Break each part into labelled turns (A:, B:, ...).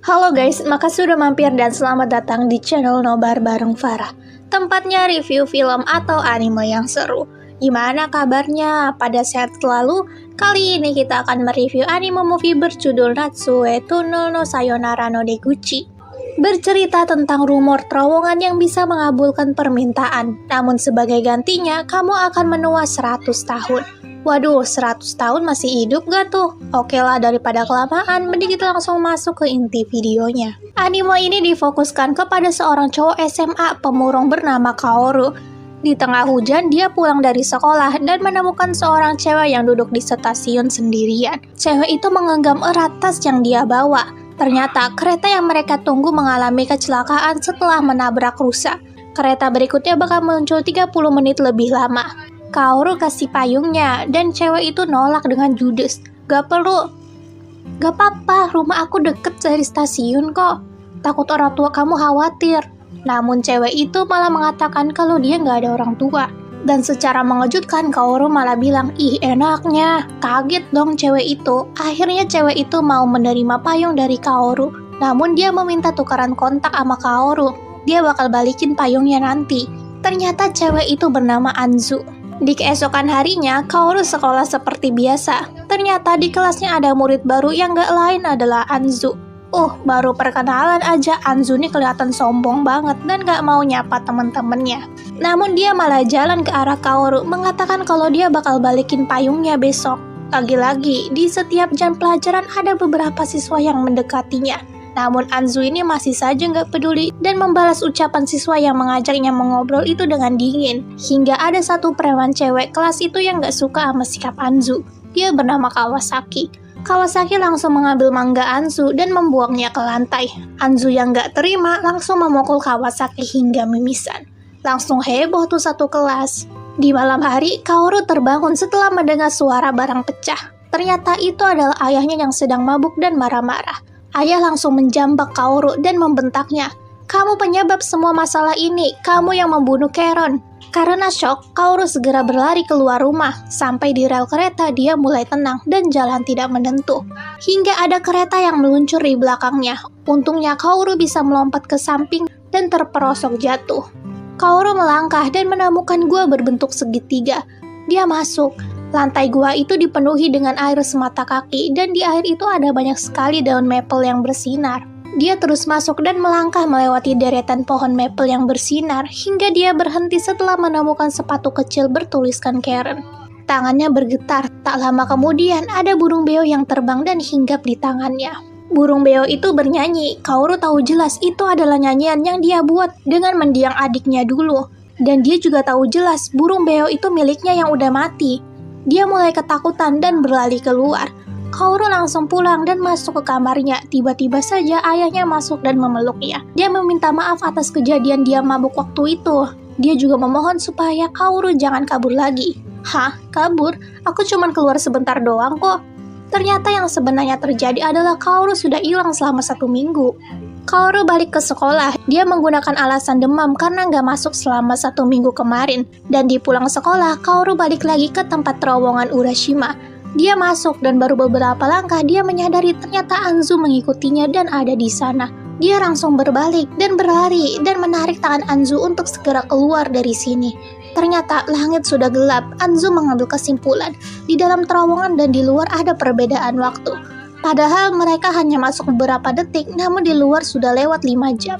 A: Halo guys, makasih udah mampir dan selamat datang di channel Nobar bareng Farah. Tempatnya review film atau anime yang seru. Gimana kabarnya? Pada sehat selalu? Kali ini kita akan mereview anime movie berjudul Natsue Tunnel no Sayonara no Deguchi. Bercerita tentang rumor terowongan yang bisa mengabulkan permintaan. Namun sebagai gantinya, kamu akan menua 100 tahun. Waduh, 100 tahun masih hidup gak tuh? Oke lah, daripada kelamaan, mending kita langsung masuk ke inti videonya. Anime ini difokuskan kepada seorang cowok SMA pemurung bernama Kaoru. Di tengah hujan, dia pulang dari sekolah dan menemukan seorang cewek yang duduk di stasiun sendirian. Cewek itu menggenggam erat tas yang dia bawa. Ternyata kereta yang mereka tunggu mengalami kecelakaan setelah menabrak rusa. Kereta berikutnya bakal muncul 30 menit lebih lama. Kaoru kasih payungnya dan cewek itu nolak dengan judes. Gak perlu. Gak apa-apa, rumah aku deket dari stasiun kok. Takut orang tua kamu khawatir. Namun cewek itu malah mengatakan kalau dia gak ada orang tua. Dan secara mengejutkan Kaoru malah bilang, ih enaknya. Kaget dong cewek itu. Akhirnya cewek itu mau menerima payung dari Kaoru. Namun dia meminta tukaran kontak sama Kaoru. Dia bakal balikin payungnya nanti. Ternyata cewek itu bernama Anzu. Di keesokan harinya, Kaoru sekolah seperti biasa. Ternyata di kelasnya ada murid baru yang gak lain adalah Anzu. Baru perkenalan aja Anzu nih kelihatan sombong banget dan gak mau nyapa temen-temennya. Namun dia malah jalan ke arah Kaoru mengatakan kalau dia bakal balikin payungnya besok. Lagi-lagi, di setiap jam pelajaran ada beberapa siswa yang mendekatinya. Namun Anzu ini masih saja nggak peduli dan membalas ucapan siswa yang mengajaknya mengobrol itu dengan dingin. Hingga ada satu preman cewek kelas itu yang nggak suka sama sikap Anzu. Dia bernama Kawasaki. Kawasaki langsung mengambil mangga Anzu dan membuangnya ke lantai. Anzu yang nggak terima langsung memukul Kawasaki hingga mimisan. Langsung heboh tuh satu kelas. Di malam hari, Kaoru terbangun setelah mendengar suara barang pecah. Ternyata itu adalah ayahnya yang sedang mabuk dan marah-marah. Ayah langsung menjambak Kaoru dan membentaknya. Kamu penyebab semua masalah ini, kamu yang membunuh Keron. Karena syok, Kaoru segera berlari keluar rumah. Sampai di rel kereta dia mulai tenang dan jalan tidak menentu. Hingga ada kereta yang meluncur di belakangnya. Untungnya Kaoru bisa melompat ke samping dan terperosok jatuh. Kaoru melangkah dan menemukan gua berbentuk segitiga. Dia masuk. Lantai gua itu dipenuhi dengan air semata kaki dan di air itu ada banyak sekali daun maple yang bersinar. Dia terus masuk dan melangkah melewati deretan pohon maple yang bersinar hingga dia berhenti setelah menemukan sepatu kecil bertuliskan Karen. Tangannya bergetar. Tak lama kemudian ada burung beo yang terbang dan hinggap di tangannya. Burung beo itu bernyanyi. Kaoru tahu jelas itu adalah nyanyian yang dia buat dengan mendiang adiknya dulu. Dan dia juga tahu jelas burung beo itu miliknya yang udah mati. Dia mulai ketakutan dan berlari keluar. Kaoru langsung pulang dan masuk ke kamarnya. Tiba-tiba saja ayahnya masuk dan memeluknya. Dia meminta maaf atas kejadian dia mabuk waktu itu. Dia juga memohon supaya Kaoru jangan kabur lagi. Hah? Kabur? Aku cuma keluar sebentar doang kok. Ternyata yang sebenarnya terjadi adalah Kaoru sudah hilang selama 1 minggu. Kaoru balik ke sekolah. Dia menggunakan alasan demam karena nggak masuk selama 1 minggu kemarin. Dan di pulang sekolah, Kaoru balik lagi ke tempat terowongan Urashima. Dia masuk dan baru beberapa langkah dia menyadari ternyata Anzu mengikutinya dan ada di sana. Dia langsung berbalik dan berlari dan menarik tangan Anzu untuk segera keluar dari sini. Ternyata langit sudah gelap. Anzu mengambil kesimpulan. Di dalam terowongan dan di luar ada perbedaan waktu. Padahal mereka hanya masuk beberapa detik, namun di luar sudah lewat 5 jam.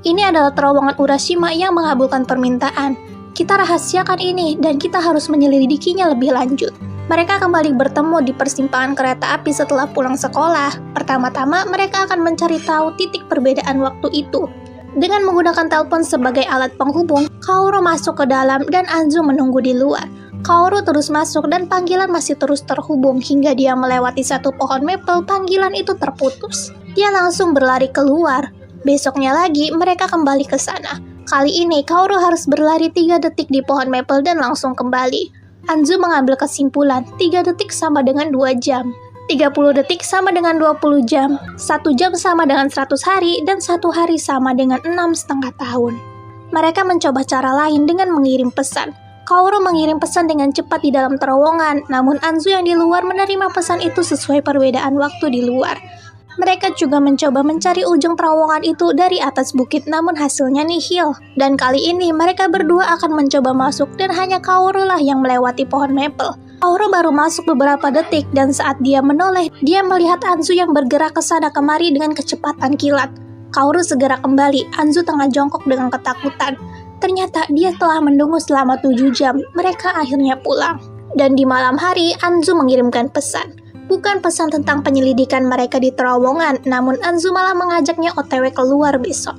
A: Ini adalah terowongan Urashima yang mengabulkan permintaan. Kita rahasiakan ini dan kita harus menyelidikinya lebih lanjut. Mereka kembali bertemu di persimpangan kereta api setelah pulang sekolah. Pertama-tama mereka akan mencari tahu titik perbedaan waktu itu. Dengan menggunakan telepon sebagai alat penghubung, Kaoru masuk ke dalam dan Anzu menunggu di luar. Kaoru terus masuk dan panggilan masih terus terhubung hingga dia melewati satu pohon maple, panggilan itu terputus. Dia langsung berlari keluar. Besoknya lagi mereka kembali ke sana. Kali ini Kaoru harus berlari 3 detik di pohon maple dan langsung kembali. Anzu mengambil kesimpulan 3 detik sama dengan 2 jam. 30 detik sama dengan 20 jam. 1 jam sama dengan 100 hari dan 1 hari sama dengan 6,5 tahun. Mereka mencoba cara lain dengan mengirim pesan. Kaoru mengirim pesan dengan cepat di dalam terowongan, namun Anzu yang di luar menerima pesan itu sesuai perbedaan waktu di luar. Mereka juga mencoba mencari ujung terowongan itu dari atas bukit, namun hasilnya nihil. Dan kali ini mereka berdua akan mencoba masuk dan hanya Kaoru lah yang melewati pohon maple. Kaoru baru masuk beberapa detik dan saat dia menoleh, dia melihat Anzu yang bergerak ke sana kemari dengan kecepatan kilat. Kaoru segera kembali, Anzu tengah jongkok dengan ketakutan. Ternyata dia telah menunggu selama 7 jam, mereka akhirnya pulang. Dan di malam hari, Anzu mengirimkan pesan. Bukan pesan tentang penyelidikan mereka di terowongan, namun Anzu malah mengajaknya OTW keluar besok.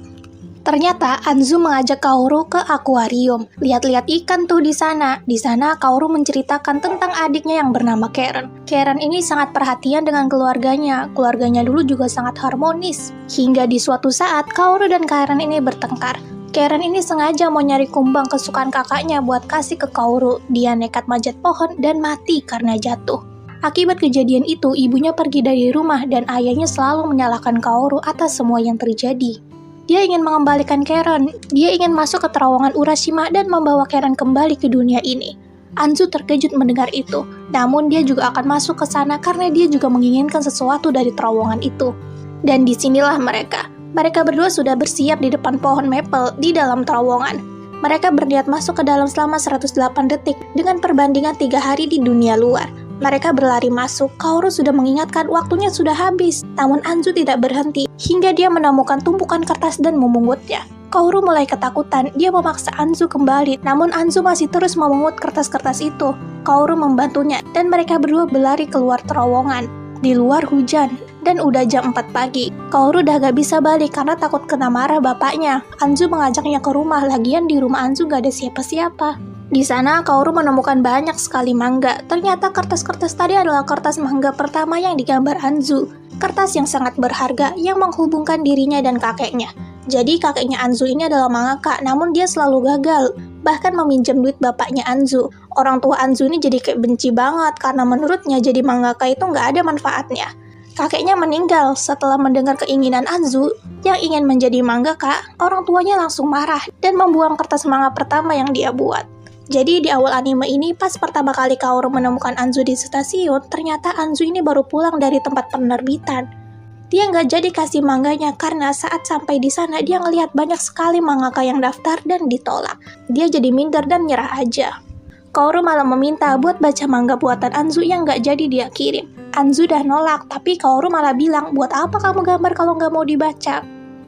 A: Ternyata Anzu mengajak Kaoru ke akuarium. Lihat-lihat ikan tuh di sana. Di sana Kaoru menceritakan tentang adiknya yang bernama Karen. Karen ini sangat perhatian dengan keluarganya. Keluarganya dulu juga sangat harmonis. Hingga di suatu saat Kaoru dan Karen ini bertengkar. Karen ini sengaja mau nyari kumbang kesukaan kakaknya buat kasih ke Kaoru. Dia nekat manjat pohon dan mati karena jatuh. Akibat kejadian itu, ibunya pergi dari rumah dan ayahnya selalu menyalahkan Kaoru atas semua yang terjadi. Dia ingin mengembalikan Karen. Dia ingin masuk ke terowongan Urashima dan membawa Karen kembali ke dunia ini. Anzu terkejut mendengar itu. Namun dia juga akan masuk ke sana karena dia juga menginginkan sesuatu dari terowongan itu. Dan disinilah mereka. Mereka berdua sudah bersiap di depan pohon maple di dalam terowongan. Mereka berniat masuk ke dalam selama 108 detik dengan perbandingan 3 hari di dunia luar. Mereka berlari masuk, Kaoru sudah mengingatkan waktunya sudah habis. Namun Anzu tidak berhenti, hingga dia menemukan tumpukan kertas dan memungutnya. Kaoru mulai ketakutan, dia memaksa Anzu kembali. Namun Anzu masih terus memungut kertas-kertas itu. Kaoru membantunya, dan mereka berdua berlari keluar terowongan. Di luar hujan, dan udah jam 4 pagi. Kaoru udah gak bisa balik karena takut kena marah bapaknya. Anzu mengajaknya ke rumah, lagian di rumah Anzu gak ada siapa-siapa. Di sana Kaoru menemukan banyak sekali manga. Ternyata kertas-kertas tadi adalah kertas manga pertama yang digambar Anzu. Kertas yang sangat berharga yang menghubungkan dirinya dan kakeknya. Jadi kakeknya Anzu ini adalah mangaka, namun dia selalu gagal. Bahkan meminjam duit bapaknya Anzu. Orang tua Anzu ini jadi kayak benci banget karena menurutnya jadi mangaka itu nggak ada manfaatnya. Kakeknya meninggal setelah mendengar keinginan Anzu yang ingin menjadi mangaka. Orang tuanya langsung marah dan membuang kertas manga pertama yang dia buat. Jadi di awal anime ini pas pertama kali Kaoru menemukan Anzu di stasiun, ternyata Anzu ini baru pulang dari tempat penerbitan. Dia nggak jadi kasih manganya karena saat sampai di sana dia ngelihat banyak sekali mangaka yang daftar dan ditolak. Dia jadi minder dan nyerah aja. Kaoru malah meminta buat baca manga buatan Anzu yang nggak jadi dia kirim. Anzu udah nolak, tapi Kaoru malah bilang, buat apa kamu gambar kalau nggak mau dibaca?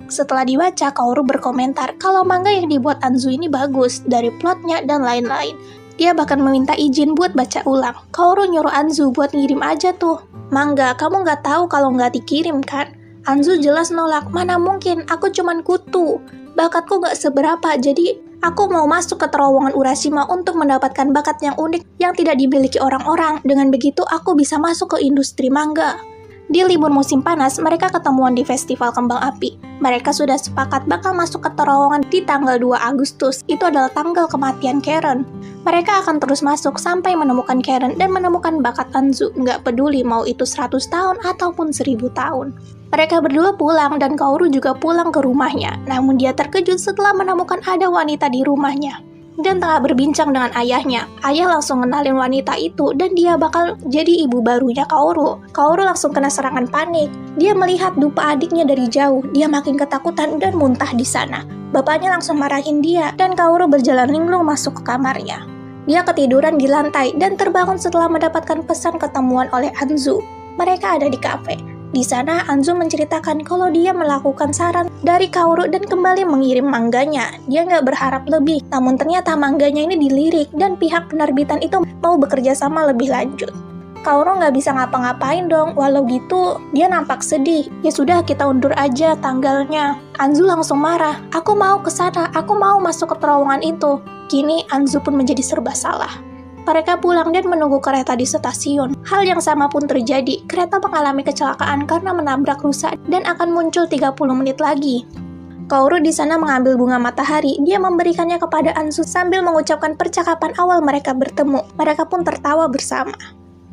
A: Setelah dibaca, Kaoru berkomentar kalau manga yang dibuat Anzu ini bagus, dari plotnya dan lain-lain. Dia bahkan meminta izin buat baca ulang. Kaoru nyuruh Anzu buat ngirim aja tuh. Mangga, kamu nggak tahu kalau nggak dikirim kan? Anzu jelas nolak, mana mungkin, aku cuman kutu. Bakatku nggak seberapa, jadi aku mau masuk ke terowongan Urashima untuk mendapatkan bakat yang unik yang tidak dimiliki orang-orang. Dengan begitu, aku bisa masuk ke industri manga. Di libur musim panas, mereka ketemuan di festival kembang api. Mereka sudah sepakat bakal masuk ke terowongan di tanggal 2 Agustus. Itu adalah tanggal kematian Karen. Mereka akan terus masuk sampai menemukan Karen dan menemukan bakat Anzu. Nggak peduli mau itu 100 tahun ataupun 1000 tahun. Mereka berdua pulang dan Kaoru juga pulang ke rumahnya. Namun dia terkejut setelah menemukan ada wanita di rumahnya. Dan tengah berbincang dengan ayahnya. Ayah langsung kenalin wanita itu dan dia bakal jadi ibu barunya Kaoru. Kaoru langsung kena serangan panik. Dia melihat dupa adiknya dari jauh. Dia makin ketakutan dan muntah di sana. Bapaknya langsung marahin dia dan Kaoru berjalan linglung masuk ke kamarnya. Dia ketiduran di lantai dan terbangun setelah mendapatkan pesan ketemuan oleh Anzu. Mereka ada di kafe. Di sana Anzu menceritakan kalau dia melakukan saran dari Kaoru dan kembali mengirim mangganya. Dia nggak berharap lebih, namun ternyata mangganya ini dilirik dan pihak penerbitan itu mau bekerja sama lebih lanjut. Kaoru nggak bisa ngapa-ngapain dong, walau gitu dia nampak sedih. Ya sudah, kita undur aja tanggalnya. Anzu langsung marah, aku mau ke sana, aku mau masuk ke terowongan itu. Kini Anzu pun menjadi serba salah. Mereka pulang dan menunggu kereta di stasiun. Hal yang sama pun terjadi. Kereta mengalami kecelakaan karena menabrak rusa dan akan muncul 30 menit lagi. Kaoru di sana mengambil bunga matahari. Dia memberikannya kepada Anzu sambil mengucapkan percakapan awal mereka bertemu. Mereka pun tertawa bersama.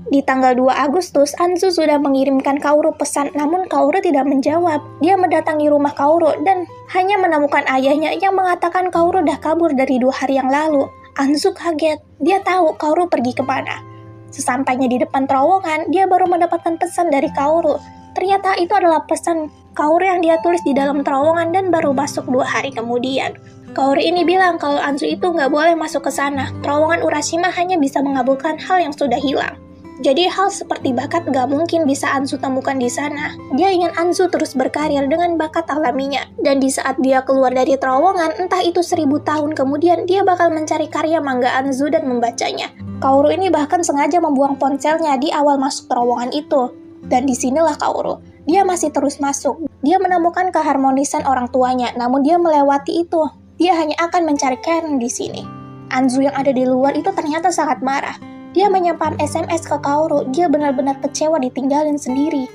A: Di tanggal 2 Agustus, Anzu sudah mengirimkan Kaoru pesan, namun Kaoru tidak menjawab. Dia mendatangi rumah Kaoru dan hanya menemukan ayahnya yang mengatakan Kaoru udah kabur dari 2 hari yang lalu. Anzu kaget, dia tahu Kaoru pergi kemana. Sesampainya di depan terowongan, dia baru mendapatkan pesan dari Kaoru. Ternyata itu adalah pesan Kaoru yang dia tulis di dalam terowongan dan baru masuk 2 hari kemudian. Kaoru ini bilang kalau Anzu itu nggak boleh masuk ke sana. Terowongan Urashima hanya bisa mengabulkan hal yang sudah hilang. Jadi hal seperti bakat gak mungkin bisa Anzu temukan di sana. Dia ingin Anzu terus berkarir dengan bakat alaminya. Dan di saat dia keluar dari terowongan, entah itu 1000 tahun kemudian, dia bakal mencari karya manga Anzu dan membacanya. Kaoru ini bahkan sengaja membuang ponselnya di awal masuk terowongan itu. Dan disinilah Kaoru. Dia masih terus masuk. Dia menemukan keharmonisan orang tuanya, namun dia melewati itu. Dia hanya akan mencari Karen di sini. Anzu yang ada di luar itu ternyata sangat marah. Dia menyimpan SMS ke Kaoru, dia benar-benar kecewa ditinggalin sendiri.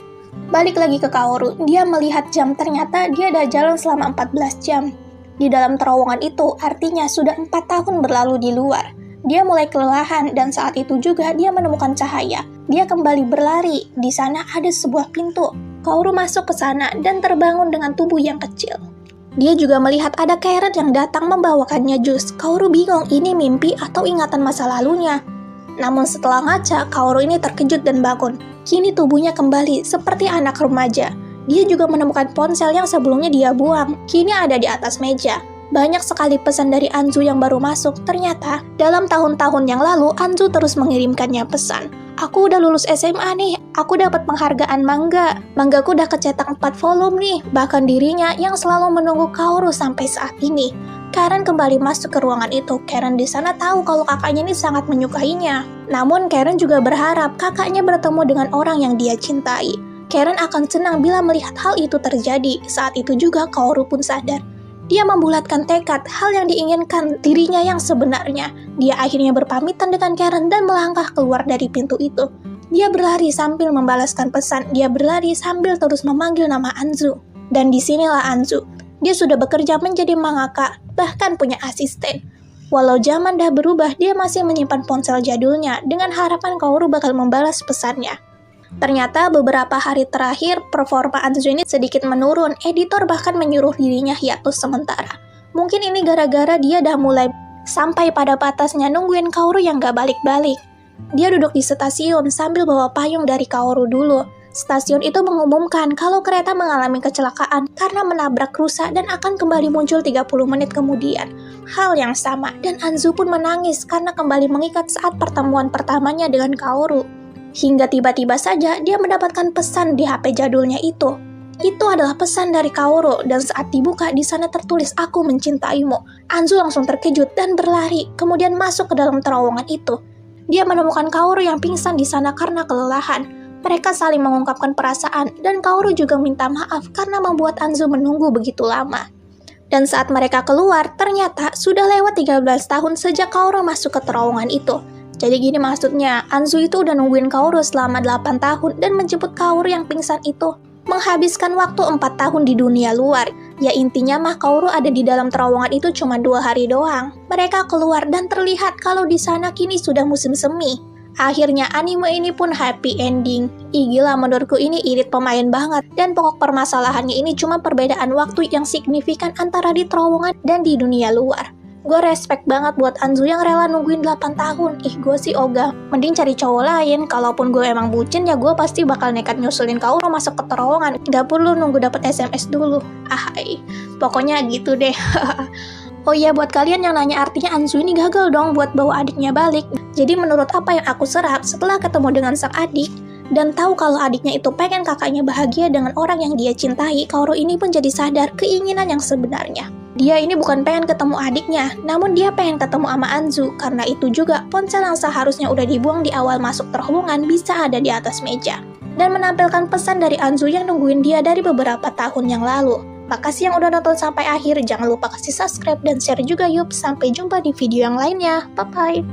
A: Balik lagi ke Kaoru, dia melihat jam, ternyata dia udah jalan selama 14 jam. Di dalam terowongan itu, artinya sudah 4 tahun berlalu di luar. Dia mulai kelelahan dan saat itu juga dia menemukan cahaya. Dia kembali berlari, di sana ada sebuah pintu. Kaoru masuk ke sana dan terbangun dengan tubuh yang kecil. Dia juga melihat ada Karen yang datang membawakannya jus. Kaoru bingung ini mimpi atau ingatan masa lalunya. Namun setelah ngaca, Kaoru ini terkejut dan bangun. Kini tubuhnya kembali seperti anak remaja. Dia juga menemukan ponsel yang sebelumnya dia buang. Kini ada di atas meja. Banyak sekali pesan dari Anzu yang baru masuk. Ternyata, dalam tahun-tahun yang lalu, Anzu terus mengirimkannya pesan. Aku udah lulus SMA nih, aku dapat penghargaan manga. Mangaku udah kecetak 4 volume nih. Bahkan dirinya yang selalu menunggu Kaoru sampai saat ini. Karen kembali masuk ke ruangan itu. Karen di sana tahu kalau kakaknya ini sangat menyukainya. Namun Karen juga berharap kakaknya bertemu dengan orang yang dia cintai. Karen akan senang bila melihat hal itu terjadi. Saat itu juga Kaoru pun sadar. Dia membulatkan tekad hal yang diinginkan dirinya yang sebenarnya. Dia akhirnya berpamitan dengan Karen dan melangkah keluar dari pintu itu. Dia berlari sambil membalaskan pesan. Dia berlari sambil terus memanggil nama Anzu. Dan disinilah Anzu. Dia sudah bekerja menjadi mangaka, bahkan punya asisten. Walau zaman dah berubah, dia masih menyimpan ponsel jadulnya dengan harapan Kaoru bakal membalas pesannya. Ternyata beberapa hari terakhir, performa Anzu ini sedikit menurun. Editor bahkan menyuruh dirinya hiatus sementara. Mungkin ini gara-gara dia dah mulai sampai pada batasnya nungguin Kaoru yang gak balik-balik. Dia duduk di stasiun sambil bawa payung dari Kaoru dulu. Stasiun itu mengumumkan kalau kereta mengalami kecelakaan karena menabrak rusa dan akan kembali muncul 30 menit kemudian. Hal yang sama, dan Anzu pun menangis karena kembali mengikat saat pertemuan pertamanya dengan Kaoru. Hingga tiba-tiba saja dia mendapatkan pesan di HP jadulnya itu. Itu adalah pesan dari Kaoru dan saat dibuka di sana tertulis aku mencintaimu. Anzu langsung terkejut dan berlari, kemudian masuk ke dalam terowongan itu. Dia menemukan Kaoru yang pingsan di sana karena kelelahan. Mereka saling mengungkapkan perasaan dan Kaoru juga minta maaf karena membuat Anzu menunggu begitu lama. Dan saat mereka keluar, ternyata sudah lewat 13 tahun sejak Kaoru masuk ke terowongan itu. Jadi gini maksudnya, Anzu itu udah nungguin Kaoru selama 8 tahun dan menjemput Kaoru yang pingsan itu. Menghabiskan waktu 4 tahun di dunia luar. Ya intinya mah Kaoru ada di dalam terowongan itu cuma 2 hari doang. Mereka keluar dan terlihat kalau di sana kini sudah musim semi. Akhirnya anime ini pun happy ending. Gila menurutku ini irit pemain banget. Dan pokok permasalahannya ini cuma perbedaan waktu yang signifikan antara di terowongan dan di dunia luar. Gue respect banget buat Anzu yang rela nungguin 8 tahun. Gue sih ogah. Mending cari cowok lain. Kalaupun gue emang bucin ya gue pasti bakal nekat nyusulin Kaoru masuk ke terowongan. Gak perlu nunggu dapet SMS dulu. Pokoknya gitu deh. Oh iya, buat kalian yang nanya artinya Anzu ini gagal dong buat bawa adiknya balik. Jadi menurut apa yang aku serap setelah ketemu dengan sang adik dan tahu kalau adiknya itu pengen kakaknya bahagia dengan orang yang dia cintai, Kaoru ini pun jadi sadar keinginan yang sebenarnya. Dia ini bukan pengen ketemu adiknya, namun dia pengen ketemu sama Anzu. Karena itu juga ponsel yang seharusnya udah dibuang di awal masuk terowongan bisa ada di atas meja. Dan menampilkan pesan dari Anzu yang nungguin dia dari beberapa tahun yang lalu. Makasih yang udah nonton sampai akhir, jangan lupa kasih subscribe dan share juga yuk. Sampai jumpa di video yang lainnya, bye-bye.